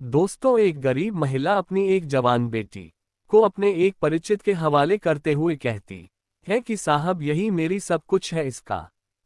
दोस्तों, एक गरीब महिला अपनी एक जवान बेटी को अपने एक परिचित के हवाले करते हुए कहती है कि साहब, यही मेरी सब कुछ है, इसका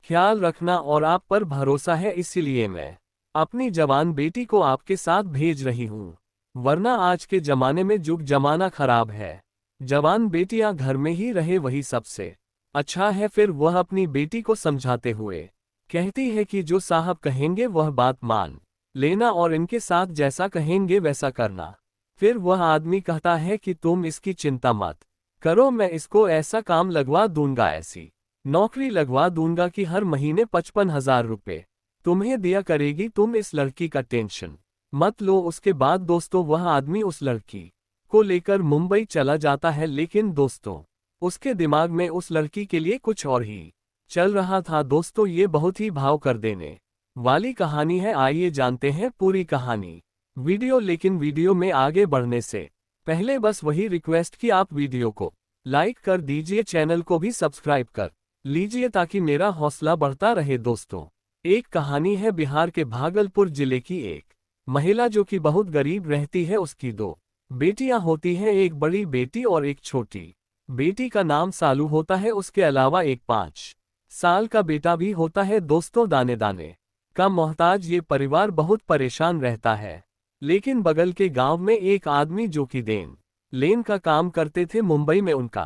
ख्याल रखना और आप पर भरोसा है, इसीलिए मैं अपनी जवान बेटी को आपके साथ भेज रही हूँ, वरना आज के जमाने में जुग जमाना खराब है। जवान बेटियां घर में ही रहे वही सबसे अच्छा है। फिर वह अपनी बेटी को समझाते हुए कहती है कि जो साहब कहेंगे वह बात मान लेना और इनके साथ जैसा कहेंगे वैसा करना। फिर वह आदमी कहता है कि तुम इसकी चिंता मत करो, मैं इसको ऐसा काम लगवा दूंगा, ऐसी नौकरी लगवा दूंगा कि हर महीने 55,000 रुपये तुम्हें दिया करेगी, तुम इस लड़की का टेंशन मत लो। उसके बाद दोस्तों वह आदमी उस लड़की को लेकर मुंबई चला जाता है, लेकिन दोस्तों उसके दिमाग में उस लड़की के लिए कुछ और ही चल रहा था। दोस्तों, ये बहुत ही भाव कर देने वाली कहानी है। आइए जानते हैं पूरी कहानी लेकिन वीडियो में आगे बढ़ने से पहले बस वही रिक्वेस्ट कि आप वीडियो को लाइक कर दीजिए, चैनल को भी सब्सक्राइब कर लीजिए ताकि मेरा हौसला बढ़ता रहे। दोस्तों, एक कहानी है बिहार के भागलपुर जिले की एक महिला जो कि बहुत गरीब रहती है। उसकी 2 बेटियां होती हैं, एक बड़ी बेटी और एक छोटी बेटी का नाम सालू होता है। उसके अलावा एक 5 साल का बेटा भी होता है। दोस्तों, दाने दाने का मोहताज ये परिवार बहुत परेशान रहता है। लेकिन बगल के गांव में एक आदमी जो कि देन लेन का काम करते थे, मुंबई में उनका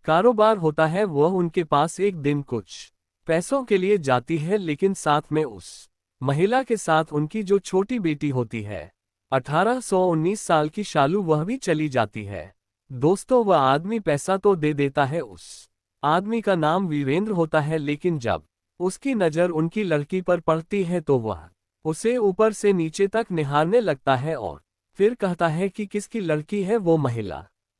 कारोबार होता है, वह उनके पास एक दिन कुछ पैसों के लिए जाती है, लेकिन साथ में उस महिला के साथ उनकी जो छोटी बेटी होती है 18-19 साल की शालू, वह भी चली जाती है। दोस्तों, वह आदमी पैसा तो दे देता है, उस आदमी का नाम वीरेंद्र होता है, लेकिन जब उसकी नज़र उनकी लड़की पर पड़ती है तो वह उसे ऊपर से नीचे तक निहारने लगता है और फिर कहता है कि किसकी लड़की है। वो महिला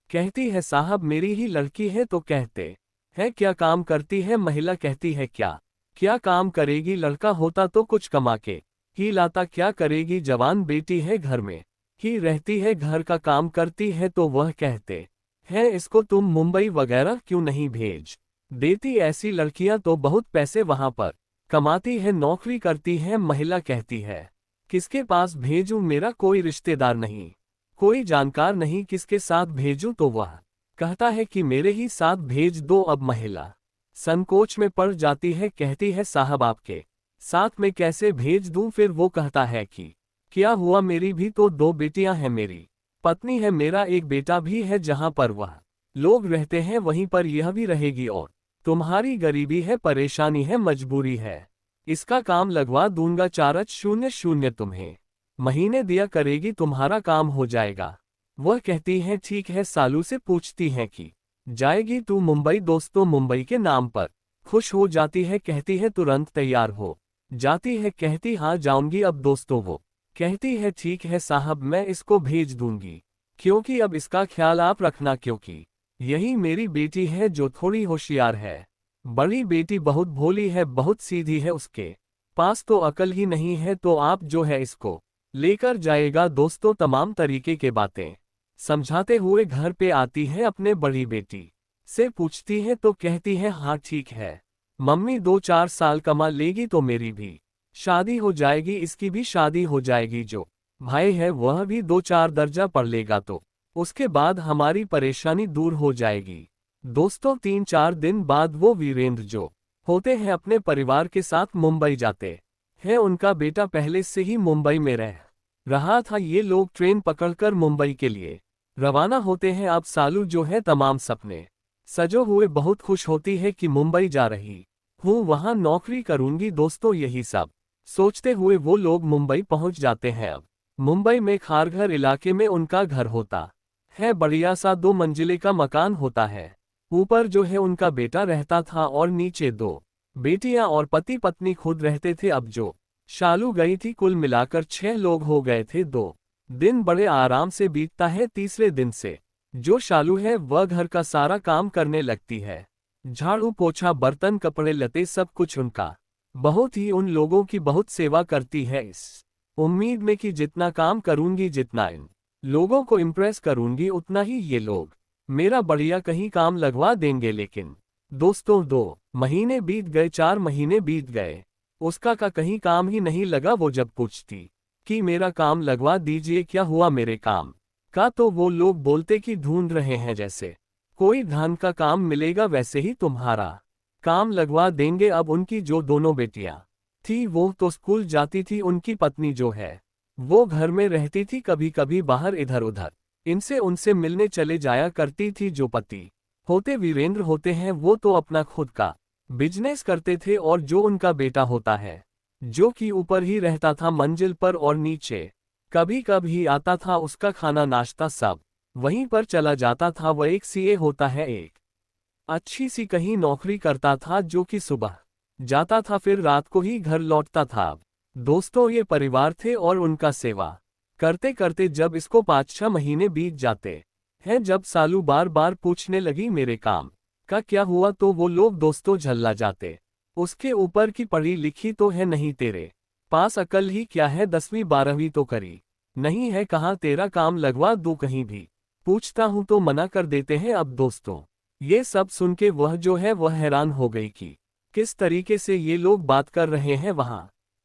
कहती है साहब, मेरी ही लड़की है। तो कहते हैं क्या काम करती है? महिला कहती है क्या क्या काम करेगी, लड़का होता तो कुछ कमा के ही लाता, क्या करेगी, जवान बेटी है, घर में ही रहती है, घर का काम करती है। तो वह कहते हैं इसको तुम मुंबई वगैरह क्यों नहीं भेज देती, ऐसी लड़कियां तो बहुत पैसे वहां पर कमाती है, नौकरी करती है। महिला कहती है किसके पास भेजूं, मेरा कोई रिश्तेदार नहीं, कोई जानकार नहीं, किसके साथ भेजूं? तो वह कहता है कि मेरे ही साथ भेज दो। अब महिला संकोच में पड़ जाती है, कहती है साहब आपके साथ में कैसे भेज दूं? फिर वो कहता है कि क्या हुआ, मेरी भी तो 2 बेटियां हैं, मेरी पत्नी है, मेरा एक बेटा भी है, जहां पर वह लोग रहते हैं वहीं पर यह भी रहेगी, और तुम्हारी गरीबी है, परेशानी है, मजबूरी है, इसका काम लगवा दूंगा, 400 तुम्हें महीने दिया करेगी, तुम्हारा काम हो जाएगा। वह कहती हैं ठीक है। सालू से पूछती हैं कि जाएगी तू मुंबई? दोस्तों, मुंबई के नाम पर खुश हो जाती है, कहती है तुरंत तैयार हो जाती है, कहती हाँ जाऊंगी। अब दोस्तों वो कहती है ठीक है साहब, मैं इसको भेज दूंगी, क्योंकि अब इसका ख्याल आप रखना, क्योंकि यही मेरी बेटी है जो थोड़ी होशियार है। बड़ी बेटी बहुत भोली है, बहुत सीधी है, उसके पास तो अकल ही नहीं है, तो आप जो है इसको लेकर जाएगा। दोस्तों, तमाम तरीके के बातें समझाते हुए घर पे आती है, अपने बड़ी बेटी से पूछती है तो कहती है हाँ ठीक है मम्मी, 2-4 साल कमा लेगी तो मेरी भी शादी हो जाएगी, इसकी भी शादी हो जाएगी, जो भाई है वह भी 2-4 दर्जा पढ़ लेगा, तो उसके बाद हमारी परेशानी दूर हो जाएगी। दोस्तों, 3-4 दिन बाद वो वीरेंद्र जो होते हैं अपने परिवार के साथ मुंबई जाते हैं। उनका बेटा पहले से ही मुंबई में रह रहा था। ये लोग ट्रेन पकड़कर मुंबई के लिए रवाना होते हैं। अब सालू जो है तमाम सपने सजो हुए बहुत खुश होती है कि मुंबई जा रही हूँ, वहां नौकरी करूंगी। दोस्तों, यही सब सोचते हुए वो लोग मुंबई पहुंच जाते हैं। अब मुंबई में खारघर इलाके में उनका घर होता है, बढ़िया सा 2 मंजिले का मकान होता है। ऊपर जो है उनका बेटा रहता था और नीचे 2 बेटियां और पति पत्नी खुद रहते थे। अब जो शालू गई थी, कुल मिलाकर 6 लोग हो गए थे। 2 दिन बड़े आराम से बीतता है। तीसरे दिन से जो शालू है वह घर का सारा काम करने लगती है, झाड़ू पोछा, बर्तन, कपड़े लते, सब कुछ उनका। बहुत ही उन लोगों की बहुत सेवा करती है, इस उम्मीद में कि जितना काम करूंगी, जितना इन लोगों को इम्प्रेस करूंगी, उतना ही ये लोग मेरा बढ़िया कहीं काम लगवा देंगे। लेकिन दोस्तों, 2 महीने बीत गए, 4 महीने बीत गए, उसका का कहीं काम ही नहीं लगा। वो जब पूछती कि मेरा काम लगवा दीजिए। क्या हुआ मेरे काम का? तो वो लोग बोलते कि ढूंढ रहे हैं, जैसे कोई धान का काम मिलेगा वैसे ही तुम्हारा काम लगवा देंगे। अब उनकी जो दोनों बेटियां थी वो तो स्कूल जाती थी, उनकी पत्नी जो है वो घर में रहती थी, कभी कभी बाहर इधर उधर इनसे उनसे मिलने चले जाया करती थी। जो पति होते वीरेंद्र होते हैं वो तो अपना खुद का बिजनेस करते थे, और जो उनका बेटा होता है जो कि ऊपर ही रहता था मंजिल पर, और नीचे कभी कभी आता था, उसका खाना नाश्ता सब वहीं पर चला जाता था। वह एक सीए होता है, एक अच्छी सी कहीं नौकरी करता था, जो कि सुबह जाता था फिर रात को ही घर लौटता था। दोस्तों, ये परिवार थे और उनका सेवा करते करते जब इसको 5-6 महीने बीत जाते हैं, जब सालू बार बार पूछने लगी मेरे काम का क्या हुआ, तो वो लोग दोस्तों झल्ला जाते। उसके ऊपर की पढ़ी लिखी तो है नहीं, तेरे पास अकल ही क्या है, 10वीं 12वीं तो करी नहीं है, कहाँ तेरा काम लगवा दूं, कहीं भी पूछता हूं तो मना कर देते हैं। अब दोस्तों ये सब सुन के वह जो है वह हैरान हो गई कि किस तरीके से ये लोग बात कर रहे हैं। वहां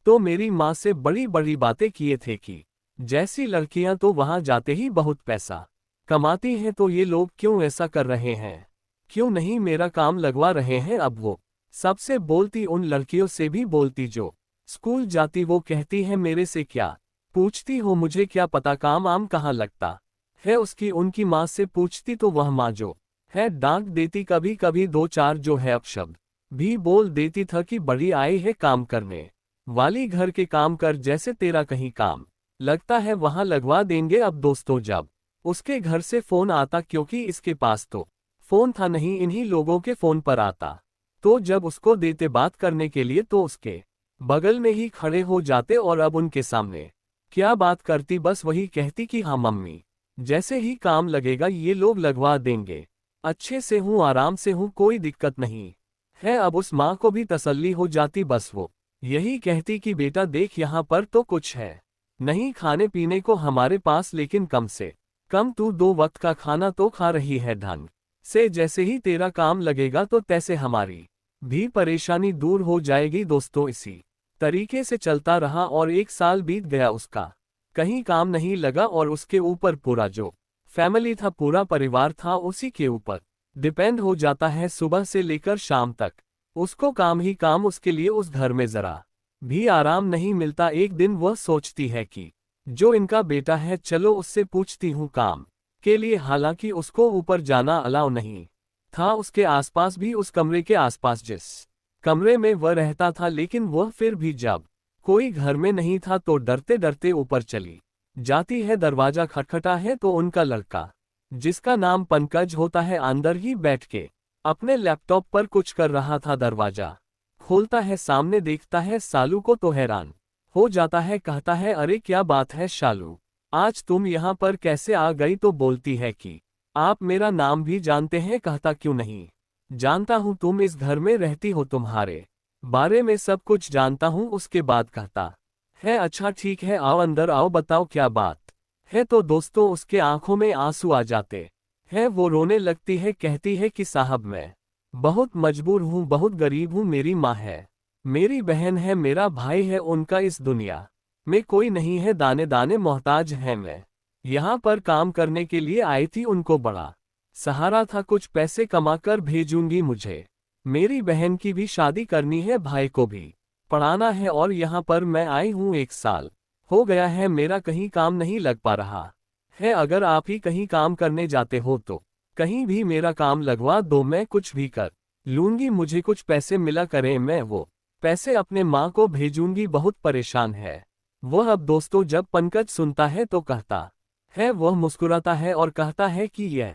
तो मेरी माँ से बड़ी बड़ी बातें किए थे कि जैसी लड़कियां तो वहां जाते ही बहुत पैसा कमाती हैं, तो ये लोग क्यों ऐसा कर रहे हैं, क्यों नहीं मेरा काम लगवा रहे हैं। अब वो सबसे बोलती, उन लड़कियों से भी बोलती जो स्कूल जाती। वो कहती है मेरे से क्या पूछती हो, मुझे क्या पता काम आम कहाँ लगता है। उसकी उनकी माँ से पूछती तो वह माँ जो है डांट देती, कभी कभी 2-4 जो है अपशब्द भी बोल देती था कि बड़ी आई है काम करने वाली, घर के काम कर, जैसे तेरा कहीं काम लगता है वहां लगवा देंगे। अब दोस्तों जब उसके घर से फोन आता, क्योंकि इसके पास तो फोन था नहीं, इन्हीं लोगों के फोन पर आता, तो जब उसको देते बात करने के लिए तो उसके बगल में ही खड़े हो जाते, और अब उनके सामने क्या बात करती, बस वही कहती कि हाँ मम्मी, जैसे ही काम लगेगा ये लोग लगवा देंगे, अच्छे से हूँ, आराम से हूँ, कोई दिक्कत नहीं है। अब उस माँ को भी तसल्ली हो जाती, बस वो यही कहती कि बेटा देख, यहाँ पर तो कुछ है नहीं खाने पीने को हमारे पास, लेकिन कम से कम तू 2 वक्त का खाना तो खा रही है ढंग से, जैसे ही तेरा काम लगेगा तो तैसे हमारी भी परेशानी दूर हो जाएगी। दोस्तों इसी तरीके से चलता रहा और 1 साल बीत गया, उसका कहीं काम नहीं लगा, और उसके ऊपर पूरा जो फैमिली था, पूरा परिवार था, उसी के ऊपर डिपेंड हो जाता है सुबह से लेकर शाम तक। उसको काम ही काम, उसके लिए उस घर में जरा भी आराम नहीं मिलता। एक दिन वह सोचती है कि जो इनका बेटा है चलो उससे पूछती हूँ काम के लिए, हालांकि उसको ऊपर जाना अलाउ नहीं था उसके आसपास भी, उस कमरे के आसपास जिस कमरे में वह रहता था, लेकिन वह फिर भी जब कोई घर में नहीं था तो डरते डरते ऊपर चली जाती है। दरवाजा खटखटा है तो उनका लड़का, जिसका नाम पंकज होता है, अंदर ही बैठ के अपने लैपटॉप पर कुछ कर रहा था। दरवाजा खोलता है, सामने देखता है सालू को तो हैरान हो जाता है, कहता है अरे क्या बात है शालू, आज तुम यहाँ पर कैसे आ गई। तो बोलती है कि आप मेरा नाम भी जानते हैं। कहता क्यों नहीं जानता हूँ, तुम इस घर में रहती हो, तुम्हारे बारे में सब कुछ जानता हूँ। उसके बाद कहता है अच्छा ठीक है, आओ अंदर आओ, बताओ क्या बात है। तो दोस्तों उसके आंखों में आंसू आ जाते हैं, वो रोने लगती है, कहती है कि साहब मैं बहुत मजबूर हूँ, बहुत गरीब हूँ, मेरी माँ है, मेरी बहन है, मेरा भाई है, उनका इस दुनिया में कोई नहीं है, दाने दाने मोहताज है। मैं यहाँ पर काम करने के लिए आई थी, उनको बड़ा सहारा था, कुछ पैसे कमाकर भेजूंगी, मुझे मेरी बहन की भी शादी करनी है, भाई को भी पढ़ाना है, और यहाँ पर मैं आई हूँ 1 साल हो गया है, मेरा कहीं काम नहीं लग पा रहा है। अगर आप ही कहीं काम करने जाते हो तो कहीं भी मेरा काम लगवा दो, मैं कुछ भी कर लूंगी, मुझे कुछ पैसे मिला करें, मैं वो पैसे अपने माँ को भेजूंगी, बहुत परेशान है वह। अब दोस्तों जब पंकज सुनता है तो कहता है, वह मुस्कुराता है और कहता है कि यह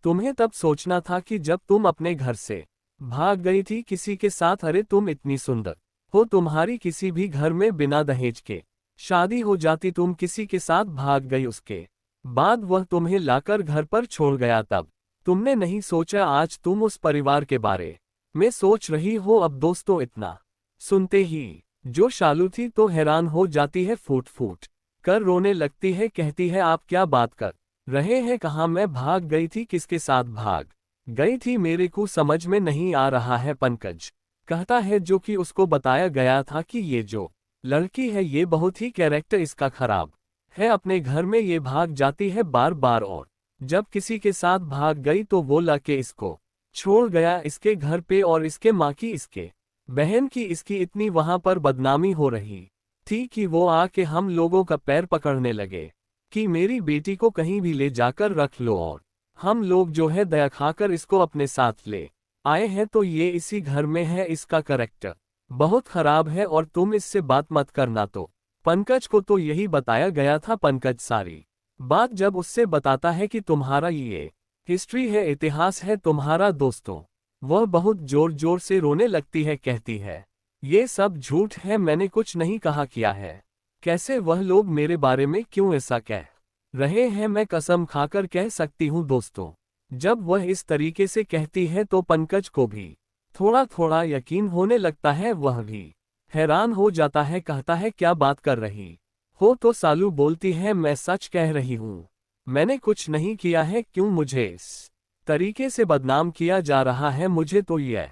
तुम्हें तब सोचना था कि जब तुम अपने घर से भाग गई थी किसी के साथ। अरे तुम इतनी सुंदर हो, तुम्हारी किसी भी घर में बिना दहेज के शादी हो जाती, तुम किसी के साथ भाग गई, उसके बाद वह तुम्हें लाकर घर पर छोड़ गया, तब तुमने नहीं सोचा आज तुम उस परिवार के बारे में सोच रही हो। अब दोस्तों इतना सुनते ही जो शालू थी तो हैरान हो जाती है, फूट फूट कर रोने लगती है, कहती है आप क्या बात कर रहे हैं, कहाँ मैं भाग गई थी, किसके साथ भाग गई थी, मेरे को समझ में नहीं आ रहा है। पंकज कहता है जो कि उसको बताया गया था कि ये जो लड़की है ये, बहुत ही कैरेक्टर इसका खराब है, अपने घर में ये भाग जाती है बार बार, और जब किसी के साथ भाग गई तो वो लाके इसको छोड़ गया इसके घर पे, और इसके माँ की, इसके बहन की, इसकी इतनी वहां पर बदनामी हो रही थी कि वो आके हम लोगों का पैर पकड़ने लगे कि मेरी बेटी को कहीं भी ले जाकर रख लो, और हम लोग जो है दया खाकर इसको अपने साथ ले आए हैं, तो ये इसी घर में है। इसका करैक्टर बहुत खराब है और तुम इससे बात मत करना। तो पंकज को तो यही बताया गया था। पंकज सारी बात जब उससे बताता है कि तुम्हारा ये हिस्ट्री है, इतिहास है तुम्हारा दोस्तों, वह बहुत जोर जोर से रोने लगती है, कहती है ये सब झूठ है, मैंने कुछ नहीं कहा किया है, कैसे वह लोग मेरे बारे में क्यों ऐसा कह रहे हैं, मैं कसम खाकर कह सकती हूँ दोस्तों। जब वह इस तरीके से कहती है तो पंकज को भी थोड़ा थोड़ा यकीन होने लगता है, वह भी हैरान हो जाता है, कहता है क्या बात कर रही हो। तो सालू बोलती है मैं सच कह रही हूँ, मैंने कुछ नहीं किया है, क्यों मुझे इस तरीके से बदनाम किया जा रहा है, मुझे तो यह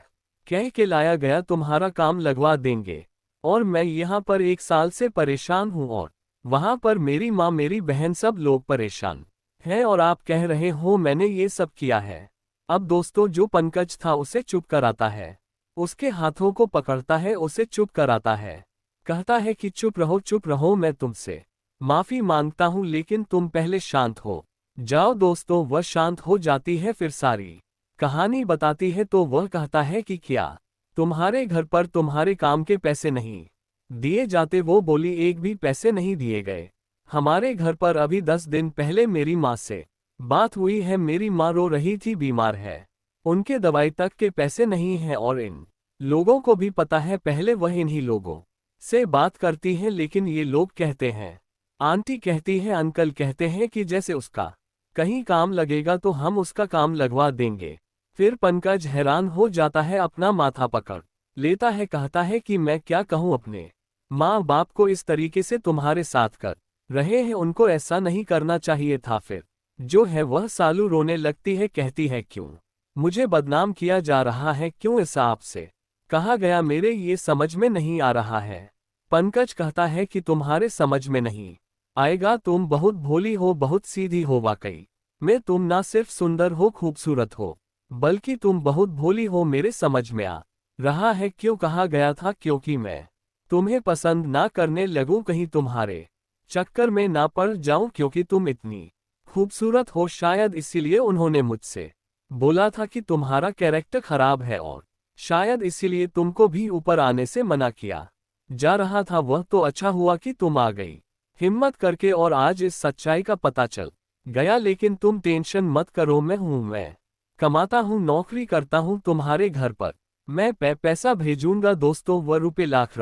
कह के लाया गया तुम्हारा काम लगवा देंगे, और मैं यहाँ पर 1 साल से परेशान हूँ, और वहाँ पर मेरी माँ मेरी बहन सब लोग परेशान हैं, और आप कह रहे हो मैंने ये सब किया है। अब दोस्तों जो पंकज था उसे चुप कराता है, उसके हाथों को पकड़ता है, उसे चुप कराता है, कहता है कि चुप रहो, मैं तुमसे माफी मांगता हूँ, लेकिन तुम पहले शांत हो जाओ। दोस्तों वह शांत हो जाती है, फिर सारी कहानी बताती है। तो वह कहता है कि क्या तुम्हारे घर पर तुम्हारे काम के पैसे नहीं दिए जाते? वो बोली एक भी पैसे नहीं दिए गए हमारे घर पर, अभी 10 दिन पहले मेरी माँ से बात हुई है, मेरी माँ रो रही थी, बीमार है, उनके दवाई तक के पैसे नहीं हैं, और इन लोगों को भी पता है, पहले वह इन्हीं लोगों से बात करती है, लेकिन ये लोग कहते हैं, आंटी कहती है, अंकल कहते हैं कि जैसे उसका कहीं काम लगेगा तो हम उसका काम लगवा देंगे। फिर पंकज हैरान हो जाता है, अपना माथा पकड़ लेता है, कहता है कि मैं क्या कहूँ, अपने माँ बाप को इस तरीके से तुम्हारे साथ कर रहे हैं, उनको ऐसा नहीं करना चाहिए था। फिर जो है वह सालू रोने लगती है, कहती है क्यों मुझे बदनाम किया जा रहा है, क्यों ऐसा आपसे कहा गया, मेरे ये समझ में नहीं आ रहा है। पंकज कहता है कि तुम्हारे समझ में नहीं आएगा, तुम बहुत भोली हो, बहुत सीधी हो, वाकई में तुम ना सिर्फ सुंदर हो खूबसूरत हो, बल्कि तुम बहुत भोली हो, मेरे समझ में आ रहा है। क्यों कहा गया था? क्योंकि मैं तुम्हें पसंद ना करने लगूं, कहीं तुम्हारे चक्कर में ना पड़ जाऊं, क्योंकि तुम इतनी खूबसूरत हो, शायद इसीलिए उन्होंने मुझसे बोला था कि तुम्हारा कैरेक्टर खराब है, और शायद इसीलिए तुमको भी ऊपर आने से मना किया जा रहा था। वह तो अच्छा हुआ कि तुम आ गई हिम्मत करके, और आज इस सच्चाई का पता चल गया, लेकिन तुम टेंशन मत करो, मैं कमाता हूँ, नौकरी करता हूँ तुम्हारे घर पर, मैं पैसा भेजूंगा। दोस्तों वह रुपए लाख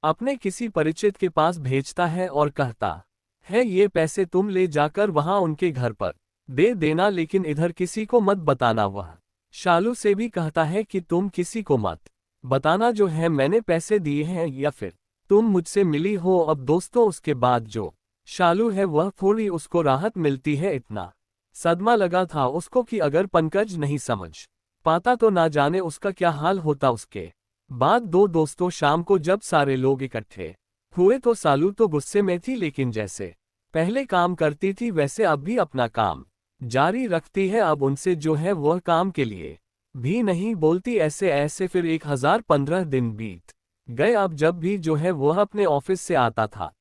अपने किसी परिचित के पास भेजता है और कहता है ये पैसे तुम ले जाकर वहां उनके घर पर दे देना, लेकिन इधर किसी को मत बताना। वह शालू से भी कहता है कि तुम किसी को मत बताना जो है मैंने पैसे दिए हैं, या फिर तुम मुझसे मिली हो। अब दोस्तों उसके बाद जो शालू है वह थोड़ी उसको राहत मिलती है, इतना सदमा लगा था उसको कि अगर पंकज नहीं समझ पाता तो ना जाने उसका क्या हाल होता। उसके बाद दो दोस्तों शाम को जब सारे लोग इकट्ठे हुए तो सालू तो गुस्से में थी, लेकिन जैसे पहले काम करती थी वैसे अब भी अपना काम जारी रखती है। अब उनसे जो है वह काम के लिए भी नहीं बोलती। ऐसे ऐसे फिर 1015 दिन बीत गए। अब जब भी जो है वह अपने ऑफिस से आता था,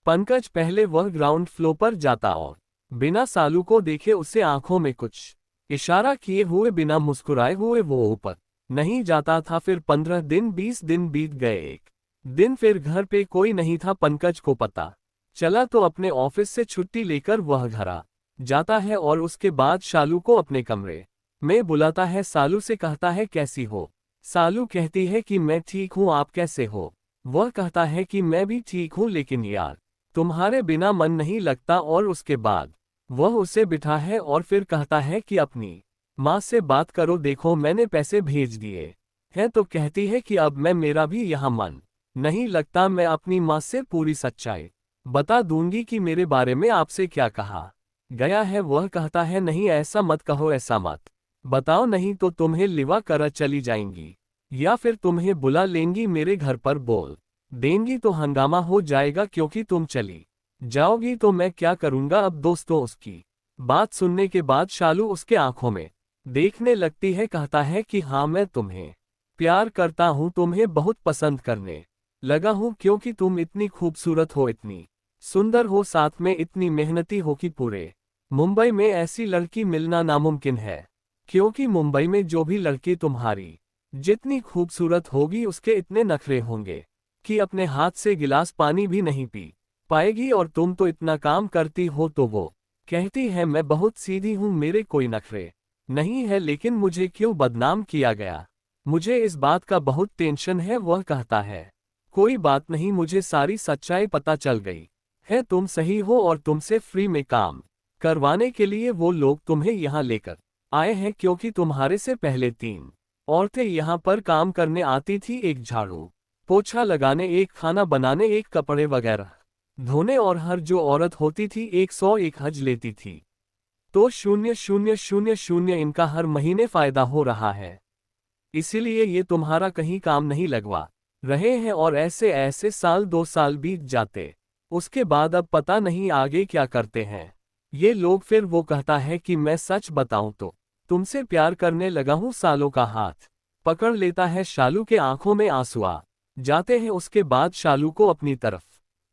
पंकज पहले वह ग्राउंड फ्लोर पर जाता और बिना सालू को देखे उसे आंखों में कुछ इशारा किए हुए बिना मुस्कुराए हुए वो ऊपर नहीं जाता था। फिर 15 दिन 20 दिन बीत गए। एक दिन फिर घर पे कोई नहीं था। पंकज को पता चला तो अपने ऑफिस से छुट्टी लेकर वह घर आ जाता है और उसके बाद शालू को अपने कमरे में बुलाता है। सालू से कहता है कैसी हो? सालू कहती है कि मैं ठीक हूँ, आप कैसे हो? वह कहता है कि मैं भी ठीक हूँ, लेकिन यार तुम्हारे बिना मन नहीं लगता। और उसके बाद वह उसे बिठा है और फिर कहता है कि अपनी माँ से बात करो, देखो मैंने पैसे भेज दिए हैं। तो कहती है कि अब मैं मेरा भी यहाँ मन नहीं लगता, मैं अपनी माँ से पूरी सच्चाई बता दूंगी कि मेरे बारे में आपसे क्या कहा गया है। वह कहता है नहीं ऐसा मत कहो, ऐसा मत बताओ, नहीं तो तुम्हें लिवा कर चली जाएंगी या फिर तुम्हें बुला लेंगी मेरे घर पर। बोल देंगी तो हंगामा हो जाएगा क्योंकि तुम चली जाओगी तो मैं क्या करूंगा अब। दोस्तों उसकी बात सुनने के बाद शालू उसके आंखों में देखने लगती है, कहता है कि हाँ मैं तुम्हें प्यार करता हूँ, तुम्हें बहुत पसंद करने लगा हूँ क्योंकि तुम इतनी खूबसूरत हो, इतनी सुंदर हो, साथ में इतनी मेहनती हो कि पूरे मुंबई में ऐसी लड़की मिलना नामुमकिन है। क्योंकि मुंबई में जो भी लड़की तुम्हारी जितनी खूबसूरत होगी उसके इतने नखरे होंगे कि अपने हाथ से गिलास पानी भी नहीं पी पाएगी, और तुम तो इतना काम करती हो। तो वो कहती है मैं बहुत सीधी हूँ, मेरे कोई नखरे नहीं है, लेकिन मुझे क्यों बदनाम किया गया, मुझे इस बात का बहुत टेंशन है। वह कहता है कोई बात नहीं, मुझे सारी सच्चाई पता चल गई है, तुम सही हो और तुमसे फ्री में काम करवाने के लिए वो लोग तुम्हें यहाँ लेकर आए हैं क्योंकि तुम्हारे से पहले 3 औरतें यहाँ पर काम करने आती थी, एक झाड़ू पोछा लगाने, एक खाना बनाने, एक कपड़े वगैरह धोने, और हर जो औरत होती थी 101 हज लेती थी। तो 0,000 इनका हर महीने फायदा हो रहा है, इसीलिए ये तुम्हारा कहीं काम नहीं लगवा रहे हैं। और ऐसे ऐसे साल 2 साल बीत जाते, उसके बाद अब पता नहीं आगे क्या करते हैं ये लोग। फिर वो कहता है कि मैं सच बताऊं तो तुमसे प्यार करने लगा हूं। सालों का हाथ पकड़ लेता है, शालू के आंखों में आंसू आ जाते हैं। उसके बाद शालू को अपनी तरफ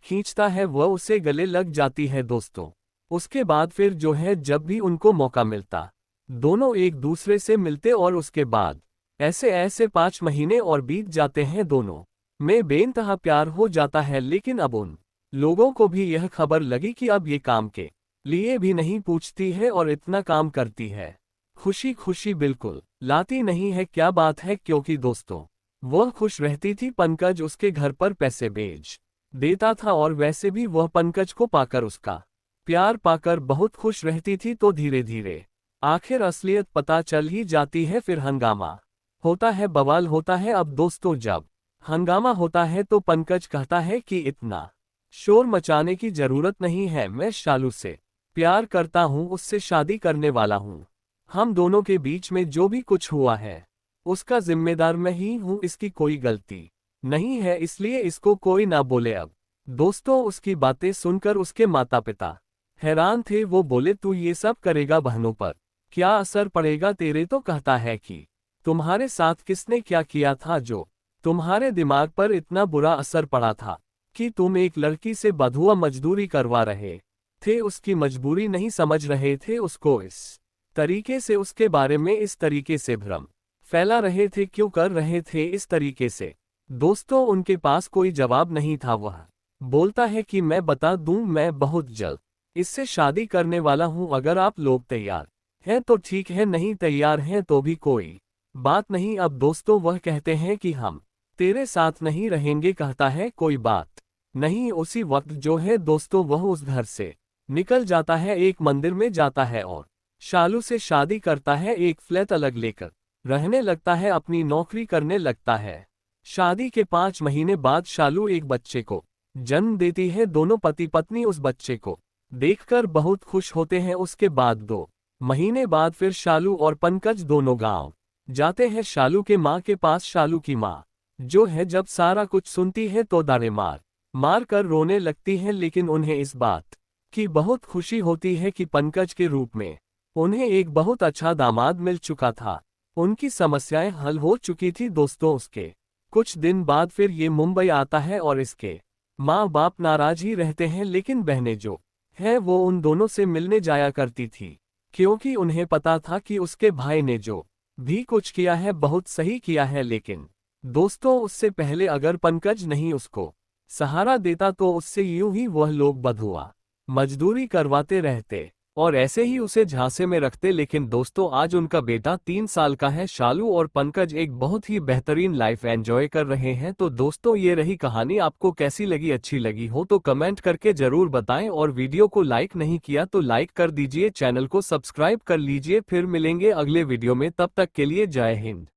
खींचता है, वह उसे गले लग जाती है। दोस्तों उसके बाद फिर जो है, जब भी उनको मौका मिलता दोनों एक दूसरे से मिलते, और उसके बाद ऐसे ऐसे 5 महीने और बीत जाते हैं, दोनों में बेइंतहा प्यार हो जाता है। लेकिन अब उन लोगों को भी यह खबर लगी कि अब ये काम के लिए भी नहीं पूछती है और इतना काम करती है, खुशी खुशी बिल्कुल लाती नहीं है। क्या बात है, क्योंकि दोस्तों वह खुश रहती थी, पंकज उसके घर पर पैसे भेज देता था, और वैसे भी वह पंकज को पाकर, उसका प्यार पाकर बहुत खुश रहती थी। तो धीरे धीरे आखिर असलियत पता चल ही जाती है, फिर हंगामा होता है, बवाल होता है। अब दोस्तों जब हंगामा होता है तो पंकज कहता है कि इतना शोर मचाने की जरूरत नहीं है, मैं शालू से प्यार करता हूँ, उससे शादी करने वाला हूँ, हम दोनों के बीच में जो भी कुछ हुआ है उसका जिम्मेदार मैं ही हूँ, इसकी कोई गलती नहीं है, इसलिए इसको कोई ना बोले। अब दोस्तों उसकी बातें सुनकर उसके माता पिता हैरान थे। वो बोले तू ये सब करेगा, बहनों पर क्या असर पड़ेगा तेरे। तो कहता है कि तुम्हारे साथ किसने क्या किया था जो तुम्हारे दिमाग पर इतना बुरा असर पड़ा था कि तुम एक लड़की से बधुआ मजदूरी करवा रहे थे, उसकी मजबूरी नहीं समझ रहे थे, उसको इस तरीके से, उसके बारे में इस तरीके से भ्रम फैला रहे थे, क्यों कर रहे थे इस तरीके से। दोस्तों उनके पास कोई जवाब नहीं था। वह बोलता है कि मैं बता दूं, मैं बहुत जल्द इससे शादी करने वाला हूं, अगर आप लोग तैयार हैं तो ठीक है, नहीं तैयार हैं तो भी कोई बात नहीं। अब दोस्तों वह कहते हैं कि हम तेरे साथ नहीं रहेंगे। कहता है कोई बात नहीं। उसी वक्त जो है दोस्तों वह उस घर से निकल जाता है, एक मंदिर में जाता है और शालू से शादी करता है, एक फ्लैट अलग लेकर रहने लगता है, अपनी नौकरी करने लगता है। शादी के 5 महीने बाद शालू एक बच्चे को जन्म देती है। दोनों पति पत्नी उस बच्चे को देखकर बहुत खुश होते हैं। उसके बाद 2 महीने बाद फिर शालू और पंकज दोनों गांव जाते हैं शालू के माँ के पास। शालू की माँ जो है जब सारा कुछ सुनती है तो दाने मार मार कर रोने लगती है, लेकिन उन्हें इस बात की बहुत खुशी होती है कि पंकज के रूप में उन्हें एक बहुत अच्छा दामाद मिल चुका था, उनकी समस्याएं हल हो चुकी थी। दोस्तों उसके कुछ दिन बाद फिर ये मुंबई आता है और इसके माँ बाप नाराज ही रहते हैं, लेकिन बहनें जो है वो उन दोनों से मिलने जाया करती थी, क्योंकि उन्हें पता था कि उसके भाई ने जो भी कुछ किया है बहुत सही किया है। लेकिन दोस्तों उससे पहले अगर पंकज नहीं उसको सहारा देता तो उससे यूं ही वह लोग बधुआ मजदूरी करवाते रहते और ऐसे ही उसे झांसे में रखते। लेकिन दोस्तों आज उनका बेटा 3 साल का है। शालू और पंकज एक बहुत ही बेहतरीन लाइफ एंजॉय कर रहे हैं। तो दोस्तों ये रही कहानी, आपको कैसी लगी, अच्छी लगी हो तो कमेंट करके जरूर बताएं, और वीडियो को लाइक नहीं किया तो लाइक कर दीजिए, चैनल को सब्सक्राइब कर लीजिए। फिर मिलेंगे अगले वीडियो में, तब तक के लिए जय हिंद।